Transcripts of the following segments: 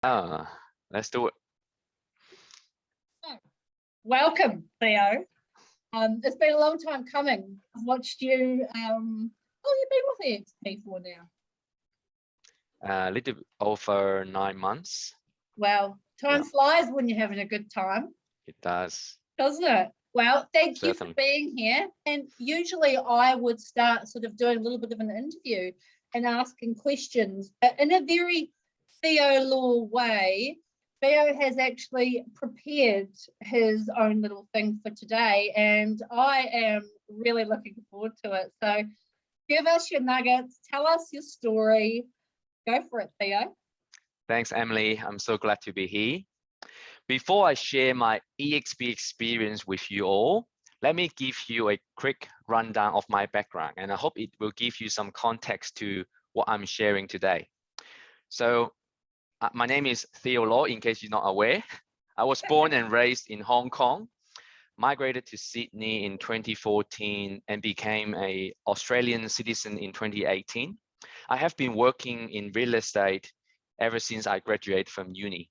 Let's do it. Welcome, Theo. It's been a long time coming. I've watched you. You've been with eXp for now? A little over 9 months. Well, time flies when you're having a good time. It does. Doesn't it? Well, thank you for Certainly. being here. And usually I would start sort of doing a little bit of an interview and asking questions, but in a very Theo Law way. Theo has actually prepared his own little thing for today, and I am really looking forward to it. So give us your nuggets, tell us your story. Go for it, Theo. Thanks, Emily. I'm so glad to be here. Before I share my eXp experience with you all, let me give you a quick rundown of my background, and I hope it will give you some context to what I'm sharing today. So my name is Theo Law, in case you're not aware. I was born and raised in Hong Kong, migrated to Sydney in 2014 and became an Australian citizen in 2018. I have been working in real estate ever since I graduated from uni.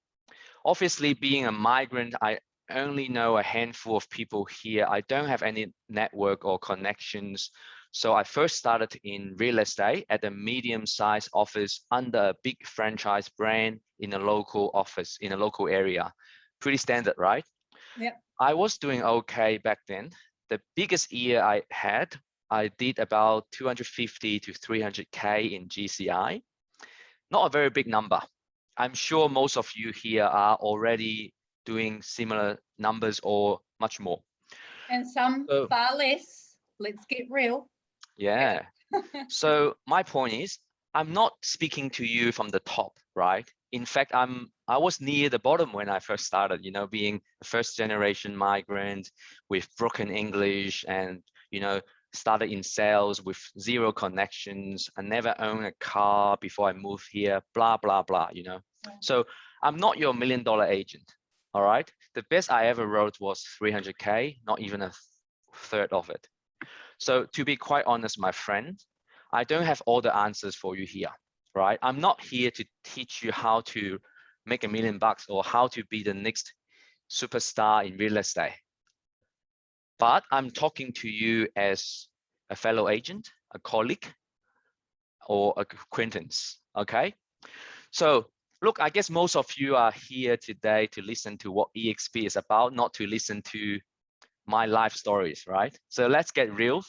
Obviously, being a migrant, I only know a handful of people here. I don't have any network or connections. So I first started in real estate at a medium-sized office under a big franchise brand in a local office, in a local area. Pretty standard, right? Yeah. I was doing okay back then. The biggest year I had, I did about 250 to 300K in GCI. Not a very big number. I'm sure most of you here are already doing similar numbers or much more. And some far less. Let's get real. Yeah. So my point is, I'm not speaking to you from the top, right? In fact, I was near the bottom when I first started, you know, being a first generation migrant with broken English and, you know, started in sales with zero connections. I never owned a car before I moved here, blah, blah, blah, you know. Yeah. So I'm not your $1 million agent, all right? The best I ever wrote was 300K, not even a third of it. So to be quite honest, my friend, I don't have all the answers for you here, right? I'm not here to teach you how to make $1 million or how to be the next superstar in real estate. But I'm talking to you as a fellow agent, a colleague, or acquaintance, okay? So look, I guess most of you are here today to listen to what eXp is about, not to listen to my life stories, right? So let's get real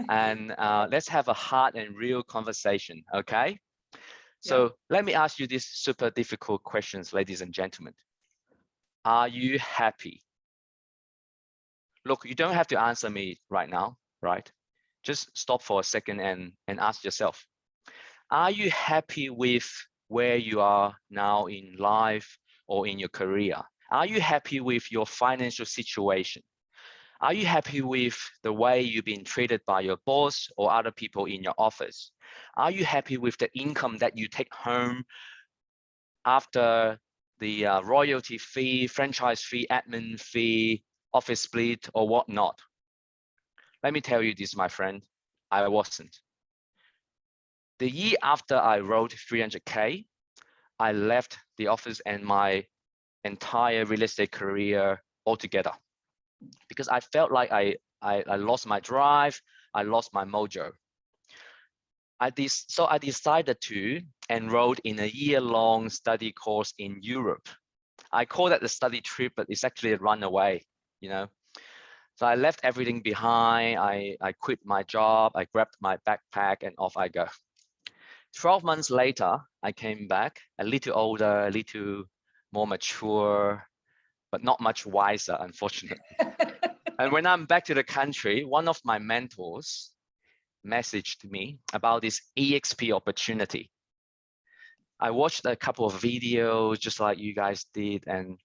and let's have a hard and real conversation, okay? So let me ask you these super difficult questions, ladies and gentlemen. Are you happy? Look, you don't have to answer me right now, right? Just stop for a second and ask yourself, are you happy with where you are now in life or in your career? Are you happy with your financial situation? Are you happy with the way you've been treated by your boss or other people in your office? Are you happy with the income that you take home after the royalty fee, franchise fee, admin fee, office split, or whatnot? Let me tell you this, my friend, I wasn't. The year after I wrote 300K, I left the office and my entire real estate career altogether, because I felt like I lost my drive, I lost my mojo. So I decided to enroll in a year-long study course in Europe. I call that a study trip, but it's actually a runaway, you know. So I left everything behind. I quit my job. I grabbed my backpack and off I go. 12 months later, I came back a little older, a little more mature, but not much wiser, unfortunately. And when I'm back to the country, one of my mentors messaged me about this eXp opportunity. I watched a couple of videos just like you guys did, and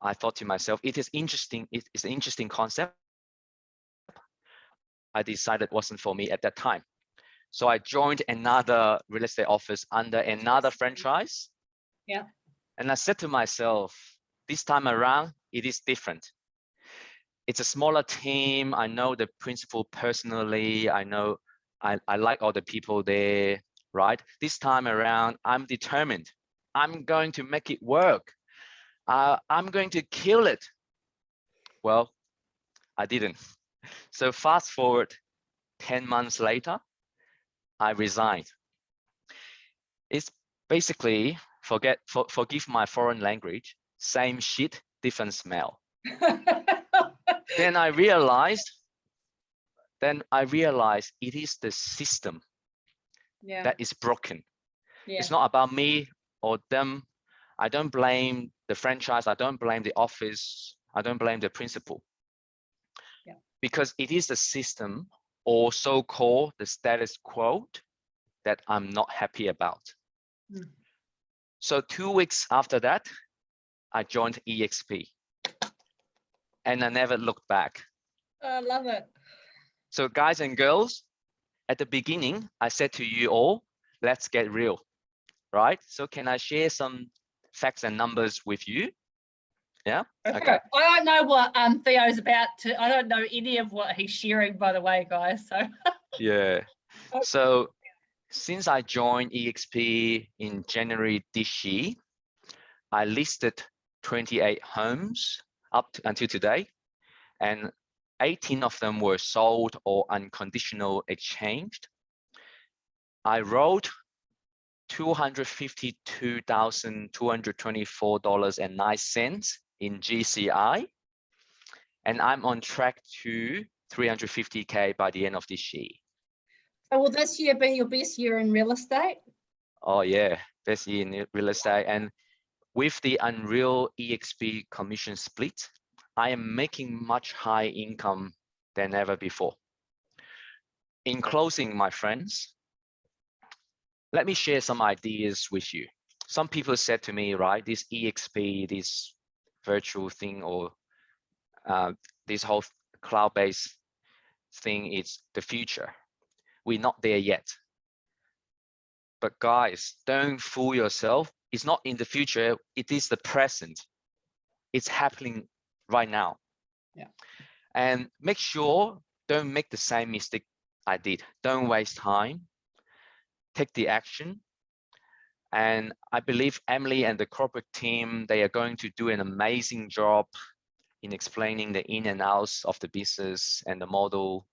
I thought to myself, it is interesting. It's an interesting concept. I decided it wasn't for me at that time. So I joined another real estate office under another franchise. Yeah. And I said to myself, this time around, it is different. It's a smaller team. I know the principal personally. I know I like all the people there, right? This time around, I'm determined I'm going to make it work. I'm going to kill it. Well, I didn't. So fast forward 10 months later, I resigned. It's basically, forgive my foreign language, same shit, different smell. Then I realized it is the system Yeah. that is broken. Yeah. It's not about me or them. I don't blame the franchise. I don't blame the office. I don't blame the principal. Yeah. Because it is the system, or so-called the status quo, that I'm not happy about. Mm. So 2 weeks after that, I joined eXp and I never looked back. I love it. So guys and girls, at the beginning, I said to you all, let's get real, right? So can I share some facts and numbers with you? Yeah. Okay. I don't know what Theo's about to. I don't know any of what he's sharing, by the way, guys. So Yeah. So since I joined eXp in January this year, I listed 28 homes until today, and 18 of them were sold or unconditional exchanged. I wrote $252,224.09 in GCI, and I'm on track to 350K by the end of this year. So will this year be your best year in real estate? Oh yeah, best year in real estate. And with the Unreal eXp commission split, I am making much higher income than ever before. In closing, my friends, let me share some ideas with you. Some people said to me, right, this eXp, this virtual thing, or this whole cloud-based thing is the future. We're not there yet. But guys, don't fool yourself. It's not in the future. It is the present. It's happening right now. Yeah. And make sure, don't make the same mistake I did. Don't waste time. Take the action. And I believe Emily and the corporate team, they are going to do an amazing job in explaining the in and outs of the business and the model.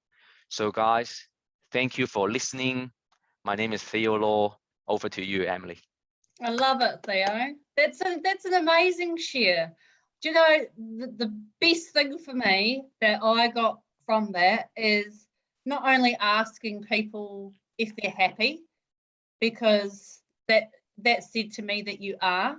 So guys, thank you for listening. My name is Theo Law. Over to you, Emily. I love it, Theo. That's an amazing share. Do you know, the best thing for me that I got from that is not only asking people if they're happy, because that said to me that you are,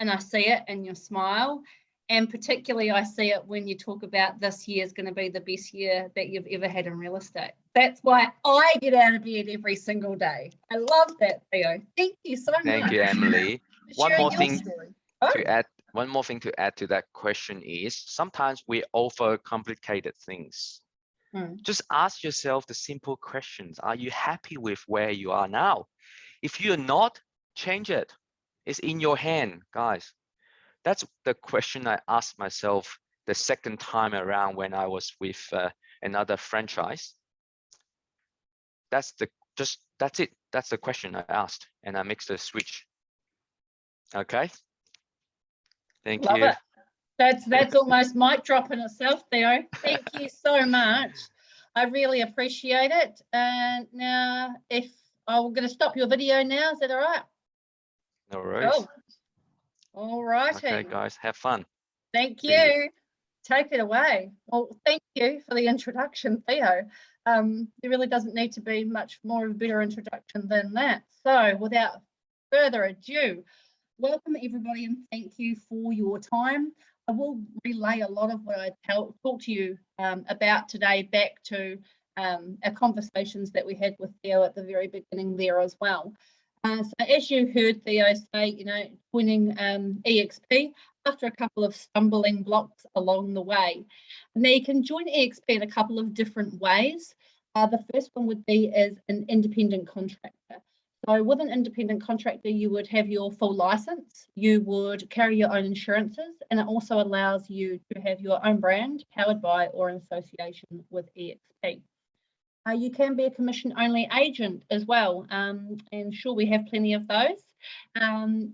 and I see it in your smile. And particularly I see it when you talk about this year is going to be the best year that you've ever had in real estate. That's why I get out of bed every single day. I love that, Theo. Thank you so much. Thank you, Emily. One more thing to add to that question is sometimes we overcomplicated things. Just ask yourself the simple questions. Are you happy with where you are now? If you're not, change it. It's in your hand, guys. That's the question I asked myself the second time around when I was with another franchise. That's it. That's the question I asked, and I mixed the switch. Okay. Thank you. Love it. That's almost mic drop in itself, Theo. Thank you so much. I really appreciate it. And now, if I'm going to stop your video now, is that all right? No worries. Cool. All righty. Okay, guys, have fun. Thank you. Take it away. Well, thank you for the introduction, Theo. There really doesn't need to be much more of a better introduction than that. So without further ado, welcome everybody and thank you for your time. I will relay a lot of what I talked to you about today back to our conversations that we had with Theo at the very beginning there as well. So as you heard Theo say, joining eXp after a couple of stumbling blocks along the way. Now you can join eXp in a couple of different ways. The first one would be as an independent contractor. So with an independent contractor, you would have your full license, you would carry your own insurances, and it also allows you to have your own brand powered by or in association with eXp. You can be a commission-only agent as well, and sure, we have plenty of those.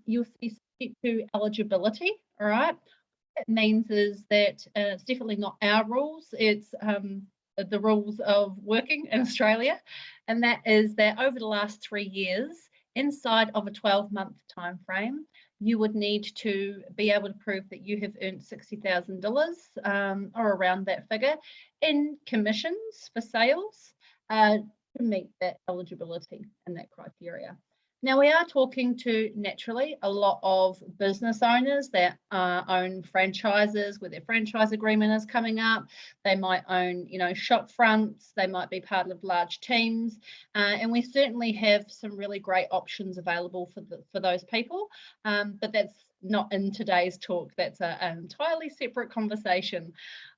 You'll see subject to eligibility, all right? What it means is that it's definitely not our rules, it's the rules of working in Australia, and that is that over the last 3 years, inside of a 12-month time frame, you would need to be able to prove that you have earned $60,000 or around that figure in commissions for sales to meet that eligibility and that criteria. Now, we are talking to, naturally, a lot of business owners that own franchises where their franchise agreement is coming up. They might own, shop fronts. They might be part of large teams. And we certainly have some really great options available for those people. But that's not in today's talk. That's an entirely separate conversation.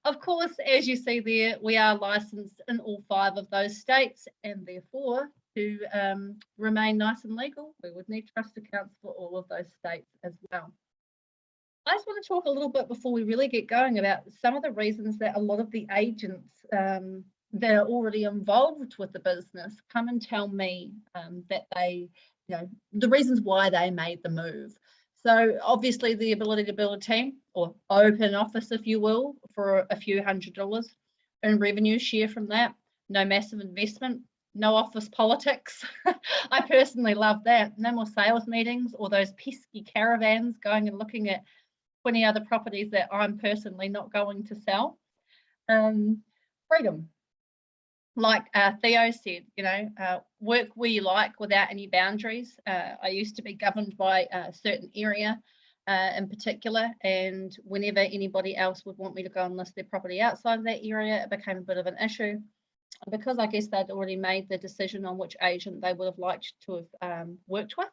Of course, as you see there, we are licensed in all 5 of those states, and therefore, to remain nice and legal, we would need trust accounts for all of those states as well. I just want to talk a little bit before we really get going about some of the reasons that a lot of the agents that are already involved with the business come and tell me that they, the reasons why they made the move. So obviously the ability to build a team or open an office, if you will, for a few $100 and revenue share from that, no massive investment, no office politics. I personally love that. No more sales meetings or those pesky caravans going and looking at 20 other properties that I'm personally not going to sell. Freedom. Like Theo said, work where you like without any boundaries. I used to be governed by a certain area in particular, and whenever anybody else would want me to go and list their property outside of that area, it became a bit of an issue. Because I guess they'd already made the decision on which agent they would have liked to have worked with,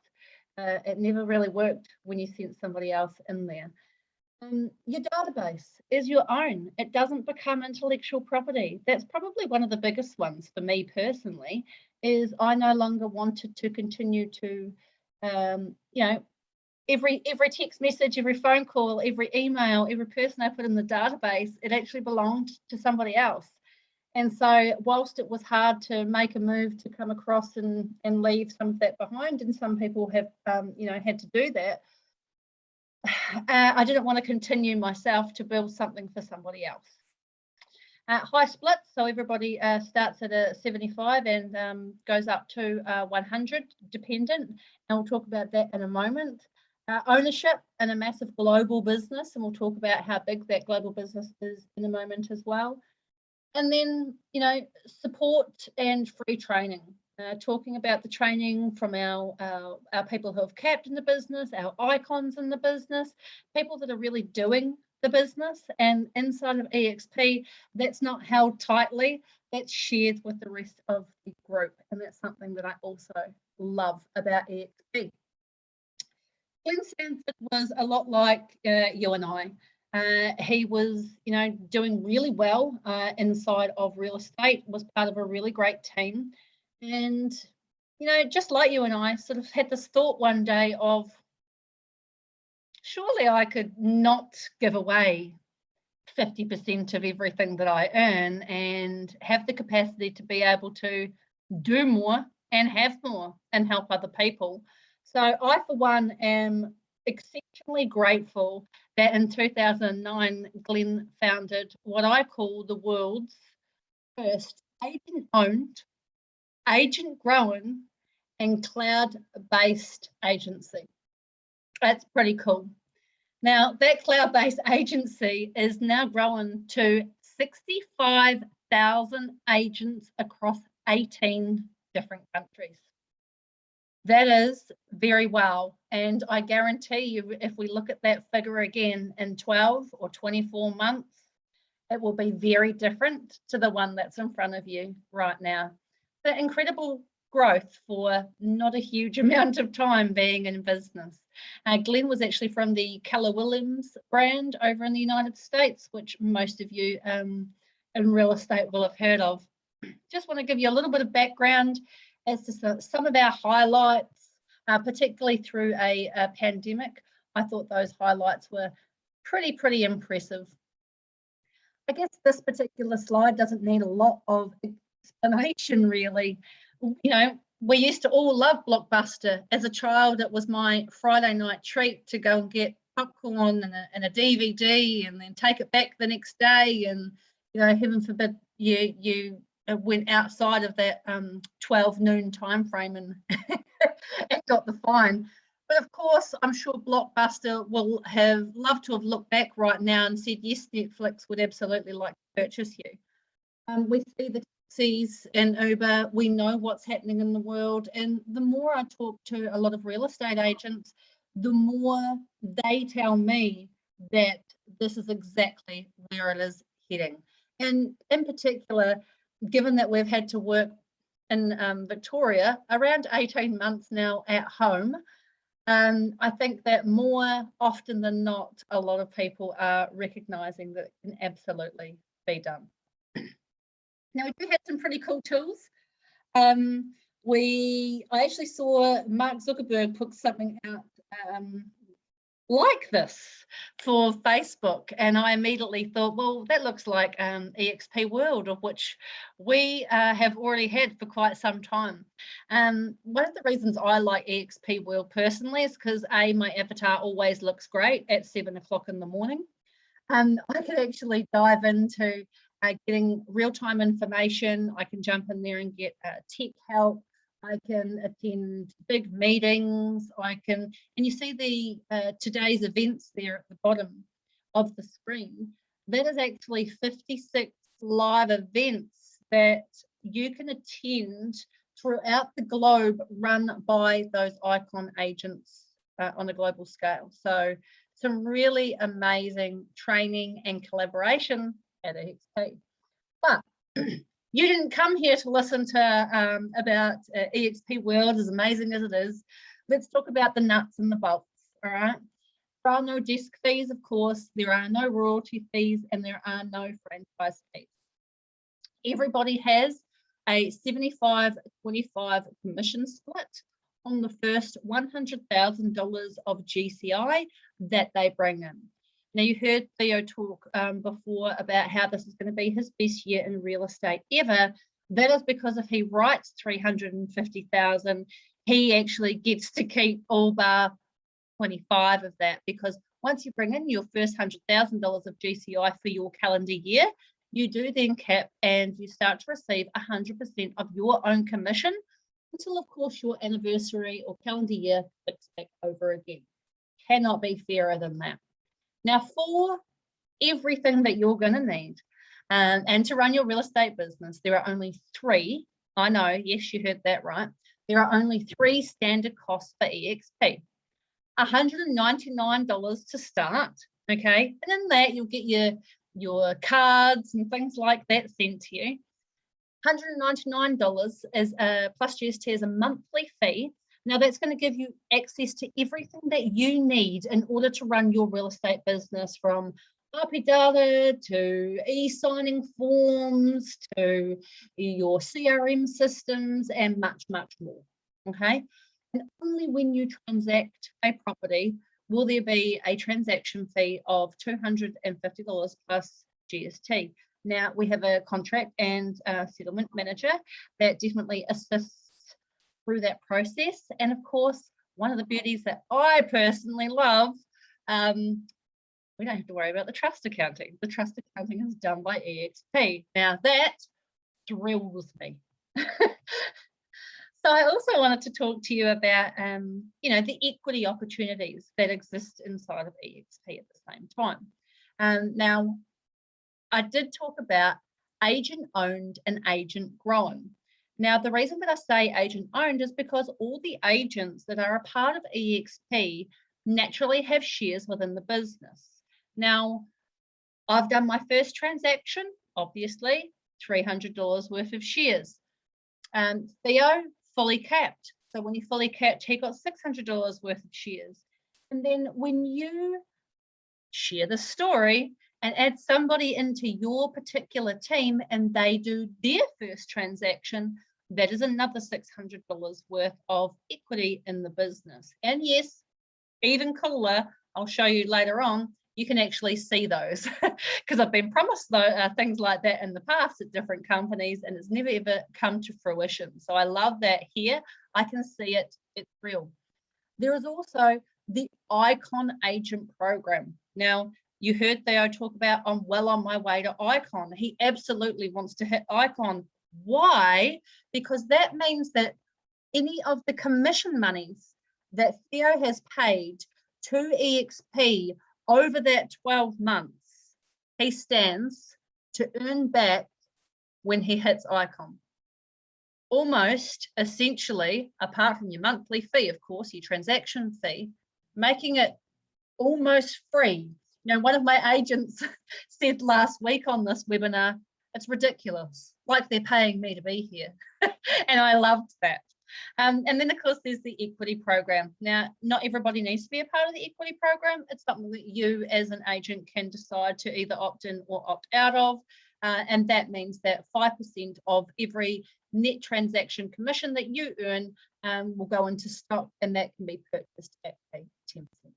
it never really worked when you sent somebody else in there. Your database is your own. It doesn't become intellectual property. That's probably one of the biggest ones for me personally, is I no longer wanted to continue to, every text message, every phone call, every email, every person I put in the database, it actually belonged to somebody else. And so whilst it was hard to make a move to come across and leave some of that behind, and some people have, had to do that, I didn't want to continue myself to build something for somebody else. High splits, so everybody starts at a 75 and goes up to 100 dependent, and we'll talk about that in a moment. Ownership in a massive global business, and we'll talk about how big that global business is in a moment as well. And then, support and free training. Talking about the training from our people who have capped in the business, our icons in the business, people that are really doing the business. And inside of eXp, that's not held tightly, that's shared with the rest of the group. And that's something that I also love about eXp. Glenn Sanford was a lot like you and I. He was, doing really well inside of real estate, was part of a really great team. And, just like you and I, sort of had this thought one day of, surely I could not give away 50% of everything that I earn and have the capacity to be able to do more and have more and help other people. So I, for one, am exceptionally grateful that in 2009, Glenn founded what I call the world's first agent-owned, agent-grown, and cloud-based agency. That's pretty cool. Now, that cloud-based agency is now grown to 65,000 agents across 18 different countries. That is very well. And I guarantee you, if we look at that figure again in 12 or 24 months, it will be very different to the one that's in front of you right now. The incredible growth for not a huge amount of time being in business. Glenn was actually from the Keller Williams brand over in the United States, which most of you in real estate will have heard of. Just want to give you a little bit of background as to some of our highlights, particularly through a pandemic. I thought those highlights were pretty impressive. I guess this particular slide doesn't need a lot of explanation, really. You know, we used to all love Blockbuster. As a child, it was my Friday night treat to go and get popcorn and a DVD and then take it back the next day. And, you know, heaven forbid you went outside of that 12 noon time frame and, and got the fine. But of course, I'm sure Blockbuster will have loved to have looked back right now and said, yes, Netflix would absolutely like to purchase you. We see the taxis and Uber, we know what's happening in the world. And the more I talk to a lot of real estate agents, the more they tell me that this is exactly where it is heading. And in particular, given that we've had to work in Victoria around 18 months now at home, I think that more often than not, a lot of people are recognising that it can absolutely be done. Now, we do have some pretty cool tools. I actually saw Mark Zuckerberg put something out like this for Facebook, and I immediately thought, well, that looks like eXp World, of which we have already had for quite some time. One of the reasons I like eXp World personally is because my avatar always looks great at 7 o'clock in the morning. I could actually dive into getting real-time information. I can jump in there and get tech help. I can attend big meetings. And you see the today's events there at the bottom of the screen. That is actually 56 live events that you can attend throughout the globe, run by those icon agents on a global scale. So some really amazing training and collaboration at eXp. But you didn't come here to listen to about eXp World, as amazing as it is. Let's talk about the nuts and the bolts, all right? There are no desk fees, of course. There are no royalty fees, and there are no franchise fees. Everybody has a 75-25 commission split on the first $100,000 of GCI that they bring in. Now, you heard Theo talk before about how this is going to be his best year in real estate ever. That is because if he writes $350,000, he actually gets to keep all bar 25 of that, because once you bring in your first $100,000 of GCI for your calendar year, you do then cap and you start to receive 100% of your own commission until, of course, your anniversary or calendar year flicks back over again. Cannot be fairer than that. Now, for everything that you're going to need and to run your real estate business, there are only three. I know, yes, you heard that right. There are only three standard costs for eXp. $199 to start, okay? And in that, you'll get your cards and things like that sent to you. $199 is plus GST is a monthly fee. Now, that's going to give you access to everything that you need in order to run your real estate business, from RP data to e-signing forms to your CRM systems and much, much more, okay? And only when you transact a property will there be a transaction fee of $250 plus GST. Now, we have a contract and settlement manager that definitely assists through that process. And of course, one of the beauties that I personally love, we don't have to worry about the trust accounting. The trust accounting is done by eXp. Now that thrills me. So I also wanted to talk to you about, the equity opportunities that exist inside of eXp at the same time. Now, I did talk about agent owned and agent grown. Now, the reason that I say agent owned is because all the agents that are a part of eXp naturally have shares within the business. Now, I've done my first transaction, obviously, $300 worth of shares. Theo, fully capped. So when he fully capped, he got $600 worth of shares. And then when you share the story and add somebody into your particular team and they do their first transaction, that is another $600 worth of equity in the business. And yes, even cooler, I'll show you later on, you can actually see those, because I've been promised things like that in the past at different companies, and it's never ever come to fruition. So I love that here. I can see it, it's real. There is also the Icon Agent Program. Now, you heard Theo talk about, I'm well on my way to Icon. He absolutely wants to hit Icon. Why? Because that means that any of the commission monies that Theo has paid to eXp over that 12 months, he stands to earn back when he hits Icon. Almost essentially, apart from your monthly fee, of course, your transaction fee, making it almost free. You know, one of my agents said last week on this webinar, it's ridiculous, like they're paying me to be here. And I loved that. And then, of course, there's the equity program. Now, not everybody needs to be a part of the equity program. It's something that you as an agent can decide to either opt in or opt out of. And that means that 5% of every net transaction commission that you earn will go into stock, and that can be purchased at a 10% discount.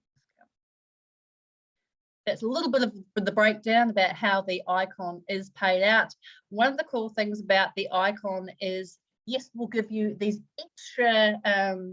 That's a little bit of the breakdown about how the Icon is paid out. One of the cool things about the Icon is, yes, we'll give you these extra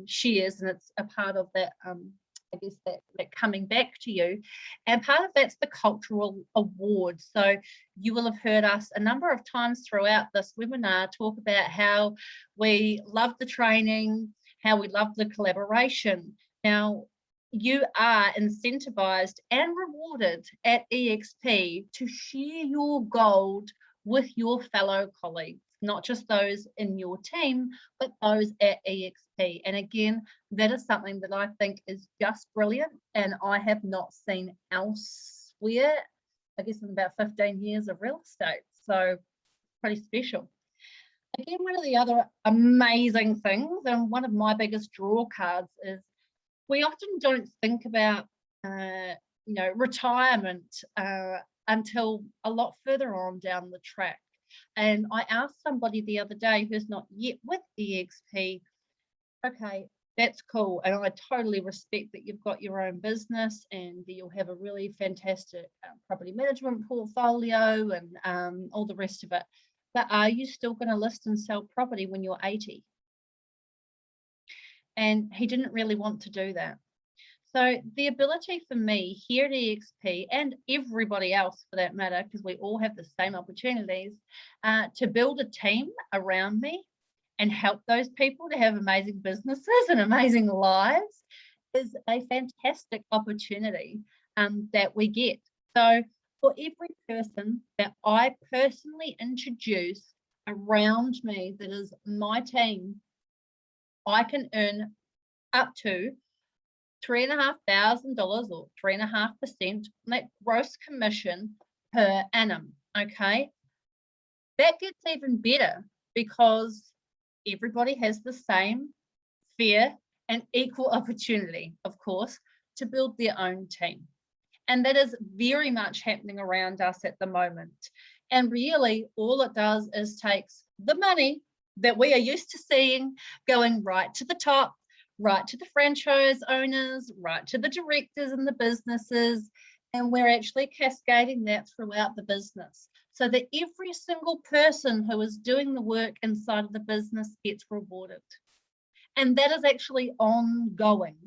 shares, and it's a part of that, I guess, that coming back to you. And part of that's the cultural award. So you will have heard us a number of times throughout this webinar talk about how we love the training, how we love the collaboration. Now, you are incentivized and rewarded at eXp to share your gold with your fellow colleagues, not just those in your team, but those at eXp. And again, that is something that I think is just brilliant, and I have not seen elsewhere, I guess, in about 15 years of real estate. So pretty special. Again, one of the other amazing things, and one of my biggest draw cards, is we often don't think about retirement until a lot further on down the track. And I asked somebody the other day who's not yet with eXp, okay, that's cool, and I totally respect that you've got your own business and that you'll have a really fantastic property management portfolio and all the rest of it, but are you still going to list and sell property when you're 80? And he didn't really want to do that. So the ability for me here at eXp, and everybody else for that matter, because we all have the same opportunities, to build a team around me and help those people to have amazing businesses and amazing lives, is a fantastic opportunity that we get. So for every person that I personally introduce around me that is my team, I can earn up to $3,500 or 3.5% net gross commission per annum. Okay, that gets even better because everybody has the same fair and equal opportunity, of course, to build their own team. And that is very much happening around us at the moment. And really, all it does is takes the money that we are used to seeing going right to the top, right to the franchise owners, right to the directors and the businesses, and we're actually cascading that throughout the business so that every single person who is doing the work inside of the business gets rewarded. And that is actually ongoing.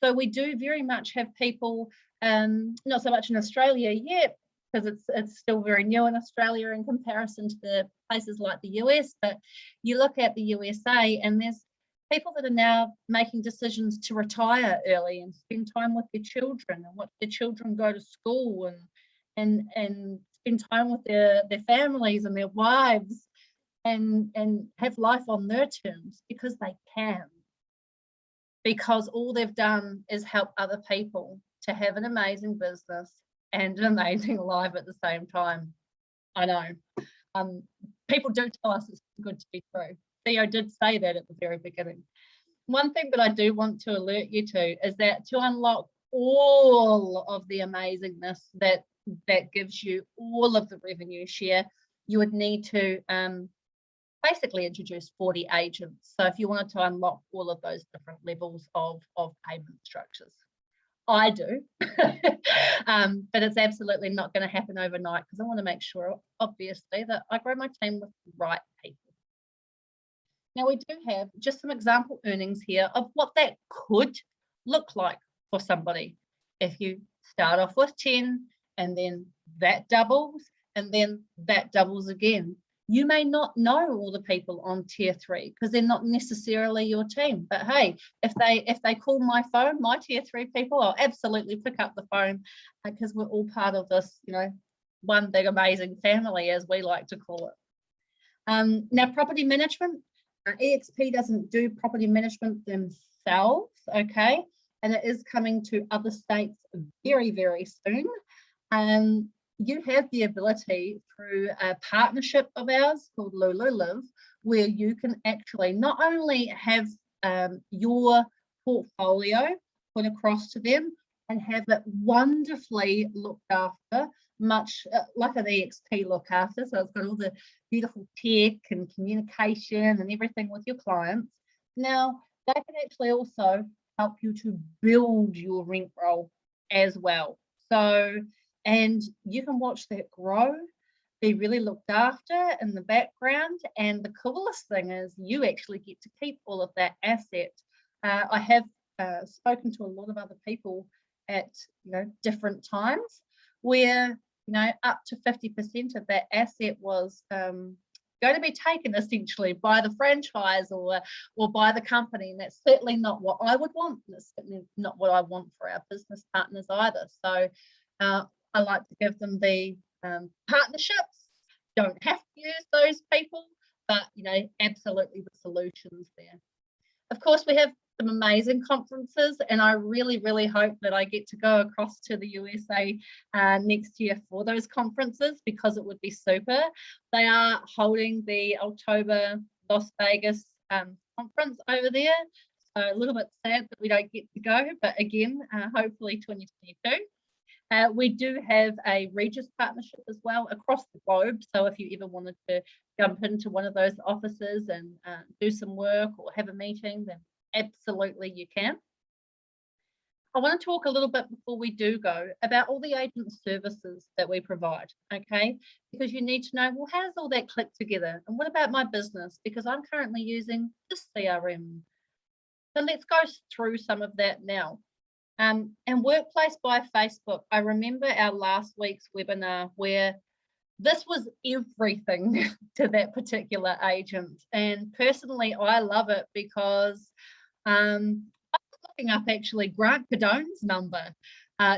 So we do very much have people, not so much in Australia yet, because it's still very new in Australia in comparison to the places like the US, but you look at the USA and there's people that are now making decisions to retire early and spend time with their children and watch their children go to school and spend time with their families and their wives and have life on their terms because they can. Because all they've done is help other people to have an amazing business and an amazing life at the same time. I know. People do tell us it's good to be true. Theo did say that at the very beginning. One thing that I do want to alert you to is that to unlock all of the amazingness that gives you all of the revenue share, you would need to basically introduce 40 agents. So if you wanted to unlock all of those different levels of payment structures, I do. But it's absolutely not going to happen overnight, because I want to make sure, obviously, that I grow my team with the right people. Now, we do have just some example earnings here of what that could look like for somebody. If you start off with 10 and then that doubles and then that doubles again. You may not know all the people on tier 3 because they're not necessarily your team. But hey, if they call my phone, my tier 3 people, I'll absolutely pick up the phone, because we're all part of this, one big amazing family, as we like to call it. Now, property management. eXp doesn't do property management themselves, okay? And it is coming to other states very, very soon. You have the ability through a partnership of ours called Lulu Live, where you can actually not only have your portfolio put across to them and have it wonderfully looked after, much like an eXp look after. So it's got all the beautiful tech and communication and everything with your clients. Now, they can actually also help you to build your rent roll as well. So, and you can watch that grow, be really looked after in the background. And the coolest thing is you actually get to keep all of that asset. I have spoken to a lot of other people at different times where up to 50% of that asset was going to be taken essentially by the franchise or by the company, and that's certainly not what I would want, and it's certainly not what I want for our business partners either. So I like to give them the partnerships. Don't have to use those people, but absolutely the solutions there. Of course, we have some amazing conferences, and I really, really hope that I get to go across to the USA next year for those conferences, because it would be super. They are holding the October Las Vegas conference over there, so a little bit sad that we don't get to go, but again, hopefully 2022. We do have a Regis partnership as well across the globe. So if you ever wanted to jump into one of those offices and do some work or have a meeting, then absolutely you can. I want to talk a little bit before we do go about all the agent services that we provide, okay? Because you need to know, well, how does all that click together? And what about my business? Because I'm currently using this CRM. So let's go through some of that now. And Workplace by Facebook. I remember our last week's webinar where this was everything to that particular agent. And personally, I love it because I was looking up actually Grant Cadone's number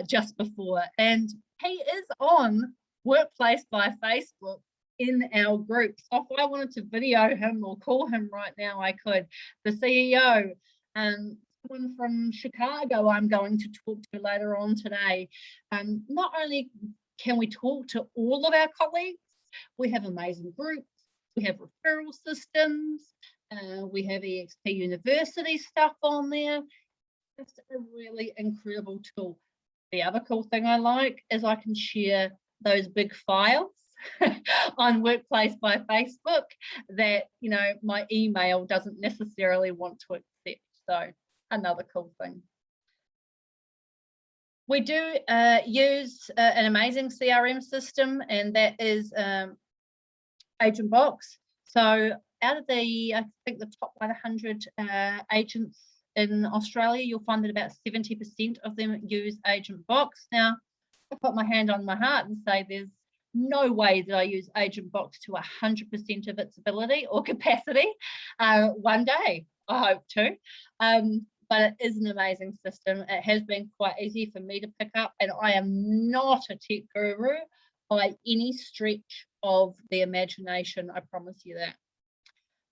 just before, and he is on Workplace by Facebook in our group. So if I wanted to video him or call him right now, I could. The CEO, someone from Chicago I'm going to talk to later on today. Not only can we talk to all of our colleagues, we have amazing groups, we have referral systems, we have eXp University stuff on there. It's a really incredible tool. The other cool thing I like is I can share those big files on Workplace by Facebook that my email doesn't necessarily want to accept. So another cool thing. We do use an amazing CRM system, and that is Agent Box. So out of the, I think the top 100 agents in Australia, you'll find that about 70% of them use Agent Box. Now, I put my hand on my heart and say there's no way that I use Agent Box to 100% of its ability or capacity. One day, I hope to. But it is an amazing system. It has been quite easy for me to pick up, and I am not a tech guru by any stretch of the imagination, I promise you that.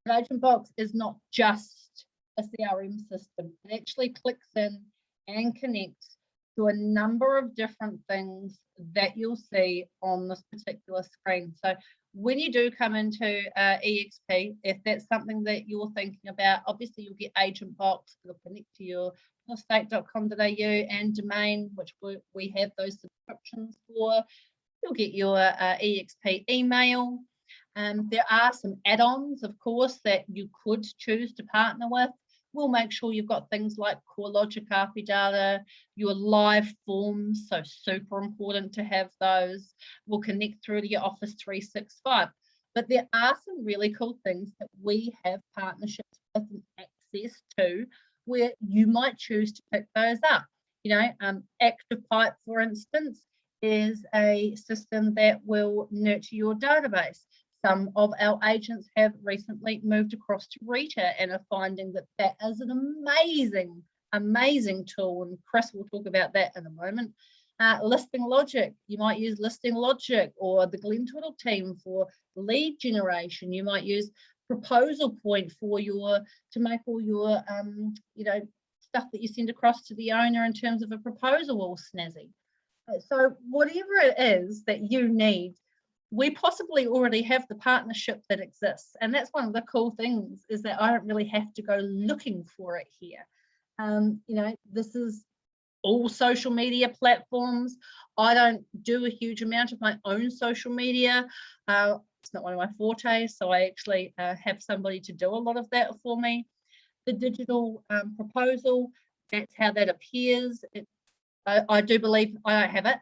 But Agent Box is not just a CRM system. It actually clicks in and connects to a number of different things that you'll see on this particular screen. So when you do come into eXp, if that's something that you're thinking about, obviously you'll get Agent Box. It'll connect to your reallestate.com.au and domain, which we have those subscriptions for. You'll get your eXp email. There are some add-ons, of course, that you could choose to partner with. We'll make sure you've got things like CoreLogic API data, your live forms, so super important to have those. We'll connect through to your Office 365. But there are some really cool things that we have partnerships with and access to where you might choose to pick those up. You know, ActivePipe, for instance, is a system that will nurture your database. Some of our agents have recently moved across to Rita and are finding that that is an amazing, amazing tool. And Chris will talk about that in a moment. Listing Logic, you might use Listing Logic, or the Glen Twiddle team for lead generation. You might use Proposal Point for to make all your you know, stuff that you send across to the owner in terms of a proposal all snazzy. So whatever it is that you need, we possibly already have the partnership that exists. And that's one of the cool things, is that I don't really have to go looking for it here. You know, this is all social media platforms. I don't do a huge amount of my own social media. It's not one of my fortes, so I actually have somebody to do a lot of that for me. The digital proposal, that's how that appears. I do believe, I don't have it,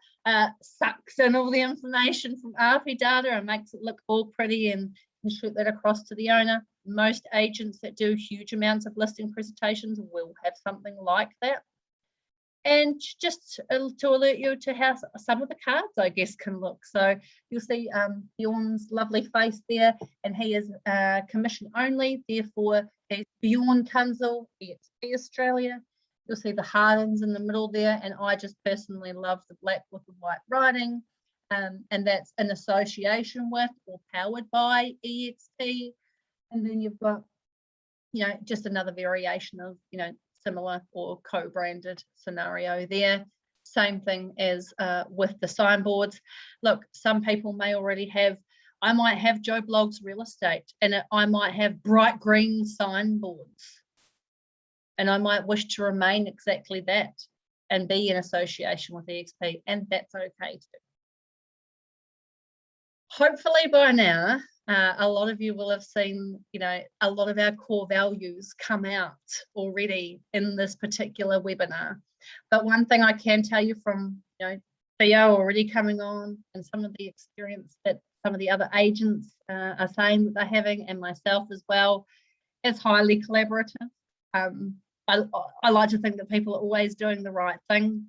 sucks in all the information from API data and makes it look all pretty and shoot that across to the owner. Most agents that do huge amounts of listing presentations will have something like that. And just to alert you to how some of the cards, I guess, can look. So you'll see Bjorn's lovely face there, and he is commission only, therefore he's Bjorn Kunzel, eXp Australia. You'll see the Hardens in the middle there, and I just personally love the black with the white writing, and that's in association with or powered by eXp. And then you've got, you know, just another variation of, you know, similar or co-branded scenario there. Same thing as with the signboards. Look, some people may already have, I might have Joe Blogs Real Estate, and I might have bright green signboards, and I might wish to remain exactly that and be in association with eXp, and that's okay too. Hopefully by now, a lot of you will have seen, you know, a lot of our core values come out already in this particular webinar. But one thing I can tell you from, you know, Theo already coming on, and some of the experience that some of the other agents are saying that they're having, and myself as well, is highly collaborative. I like to think that people are always doing the right thing.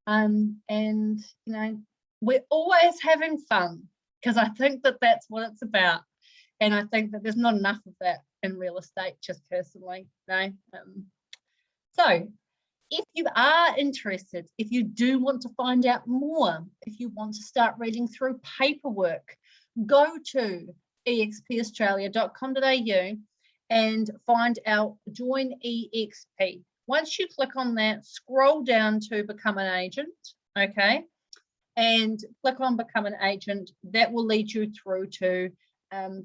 And, you know, we're always having fun, because I think that that's what it's about. And I think that there's not enough of that in real estate, just personally. You know? So if you are interested, if you do want to find out more, if you want to start reading through paperwork, go to expaustralia.com.au and find our Join eXp. Once you click on that, scroll down to Become an Agent, okay? And click on Become an Agent. That will lead you through to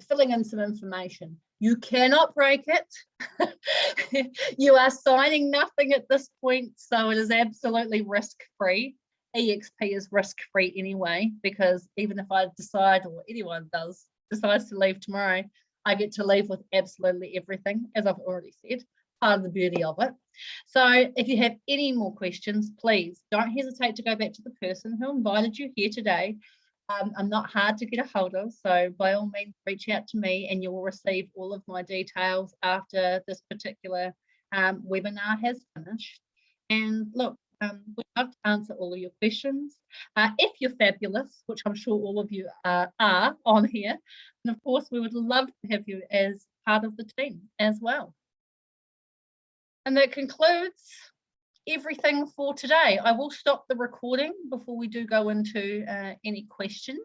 filling in some information. You cannot break it. You are signing nothing at this point, so it is absolutely risk-free. eXp is risk-free anyway, because even if I decide, or anyone decides to leave tomorrow, I get to leave with absolutely everything, as I've already said, part of the beauty of it. So if you have any more questions, please don't hesitate to go back to the person who invited you here today. I'm not hard to get a hold of, so by all means reach out to me, and you will receive all of my details after this particular webinar has finished. And look, we'd love to answer all of your questions. If you're fabulous, which I'm sure all of you are on here, and of course we would love to have you as part of the team as well. And that concludes everything for today. I will stop the recording before we do go into any questions.